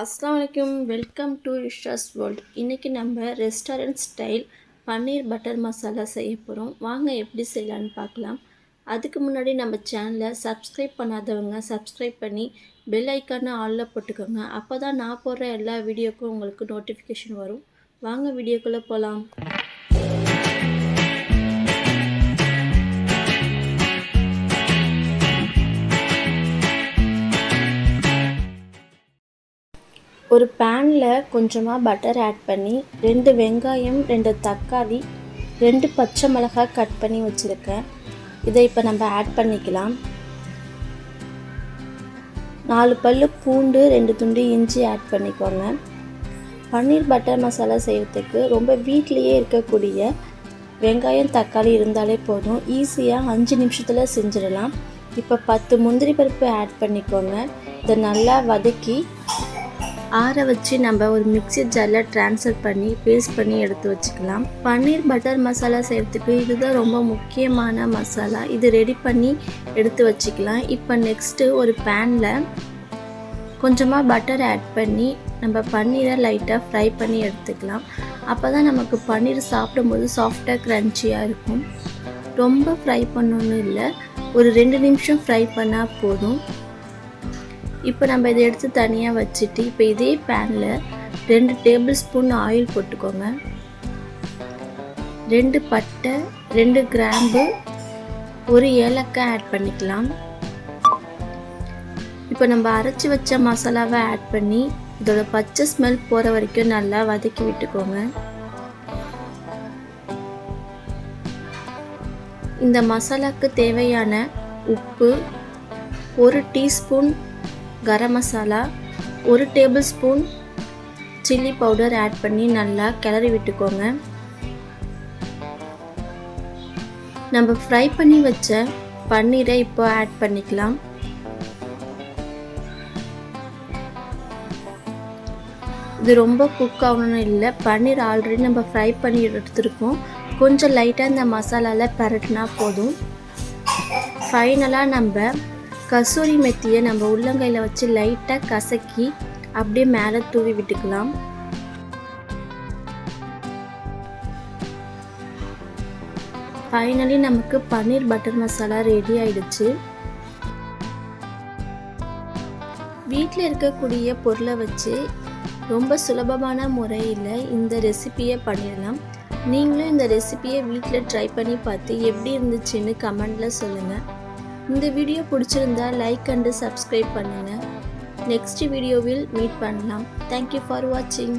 அஸ்ஸலாமு அலைக்கும். Welcome to Isha's world. இன்றைக்கி நம்ம restaurant style paneer butter masala செய்ய போகிறோம். வாங்க எப்படி செய்யலான்னு பார்க்கலாம். அதுக்கு முன்னாடி நம்ம சேனலை சப்ஸ்கிரைப் பண்ணாதவங்க சப்ஸ்கிரைப் பண்ணி பெல் ஐக்கானை ஆலில் போட்டுக்கோங்க. அப்போ தான் நான் போடுற எல்லா வீடியோக்கும் உங்களுக்கு நோட்டிஃபிகேஷன் வரும். வாங்க வீடியோக்குள்ளே போகலாம். ஒரு பேனில் கொஞ்சமாக பட்டர் ஆட் பண்ணி 2 வெங்காயம், 2 தக்காளி, 2 பச்சை மிளகாய் கட் பண்ணி வச்சுருக்கேன். இதை இப்போ நம்ம ஆட் பண்ணிக்கலாம். 4 பல்லு பூண்டு, 2 துண்டு இஞ்சி ஆட் பண்ணிக்கோங்க. பன்னீர் பட்டர் மசாலா செய்கிறதுக்கு ரொம்ப வீட்டிலையே இருக்கக்கூடிய வெங்காயம், தக்காளி இருந்தாலே போதும். ஈஸியாக 5 நிமிஷத்தில் செஞ்சிடலாம். இப்போ 10 முந்திரி பருப்பு ஆட் பண்ணிக்கோங்க. இதை நல்லா வதக்கி ஆற வச்சு நம்ம ஒரு மிக்ஸி ஜாரில் ட்ரான்ஸ்ஃபர் பண்ணி பேஸ்ட் பண்ணி எடுத்து வச்சுக்கலாம். பன்னீர் பட்டர் மசாலா செய்கிறதுக்கு இதுதான் ரொம்ப முக்கியமான மசாலா. இது ரெடி பண்ணி எடுத்து வச்சுக்கலாம். இப்போ நெக்ஸ்ட்டு ஒரு பேனில் கொஞ்சமாக பட்டர் ஆட் பண்ணி நம்ம பன்னீரை லைட்டாக ஃப்ரை பண்ணி எடுத்துக்கலாம். அப்போ தான் நமக்கு பன்னீர் சாப்பிடும்போது சாஃப்டாக க்ரன்ச்சியாக இருக்கும். ரொம்ப ஃப்ரை பண்ணணுன்னு இல்லை, ஒரு 2 நிமிஷம் ஃப்ரை பண்ணால் போதும். இப்போ நம்ம இதை எடுத்து தனியாக வச்சுட்டு இப்போ இதே பேனில் 2 டேபிள் ஸ்பூன் ஆயில் போட்டுக்கோங்க. 2 பட்டை, 2 கிராம்பு, 1 ஏலக்காய் ஆட் பண்ணிக்கலாம். இப்போ நம்ம அரைச்சி வச்ச மசாலாவை ஆட் பண்ணி இதோட பச்சை ஸ்மெல் போகிற வரைக்கும் நல்லா வதக்கி விட்டுக்கோங்க. இந்த மசாலாவுக்கு தேவையான உப்பு, 1 teaspoon garam masala, 1 tablespoon chilli powder add பண்ணி நல்லா கிளறி விட்டுக்கோங்க. நம்ம ஃப்ரை பண்ணி வச்ச பன்னீரை இப்போ ஆட் பண்ணிக்கலாம். இது ரொம்ப குக் ஆகணும்னு இல்லை, பன்னீர் ஆல்ரெடி நம்ம ஃப்ரை பண்ணி எடுத்துருக்கோம். கொஞ்சம் லைட்டாக இந்த மசாலாவில் பரட்டினா போதும். ஃபைனலாக நம்ம கசூரி மெத்தியை நம்ம உள்ளங்கையில் வச்சு லைட்டாக கசக்கி அப்படியே மேலே தூவி விட்டுக்கலாம். ஃபைனலி நமக்கு பன்னீர் பட்டர் மசாலா ரெடி ஆயிடுச்சு. வீட்டில் இருக்கக்கூடிய பொருளை வச்சு ரொம்ப சுலபமான முறையில் இந்த ரெசிபியை பண்ணிடலாம். நீங்களும் இந்த ரெசிபியை வீட்டில் ட்ரை பண்ணி பார்த்து எப்படி இருந்துச்சுன்னு கமெண்டில் சொல்லுங்கள். இந்த வீடியோ பிடிச்சிருந்தா லைக் அண்டு சப்ஸ்கிரைப் பண்ணுங்கள். நெக்ஸ்ட் வீடியோவில் மீட் பண்ணலாம். தேங்க்யூ ஃபார் வாட்சிங்.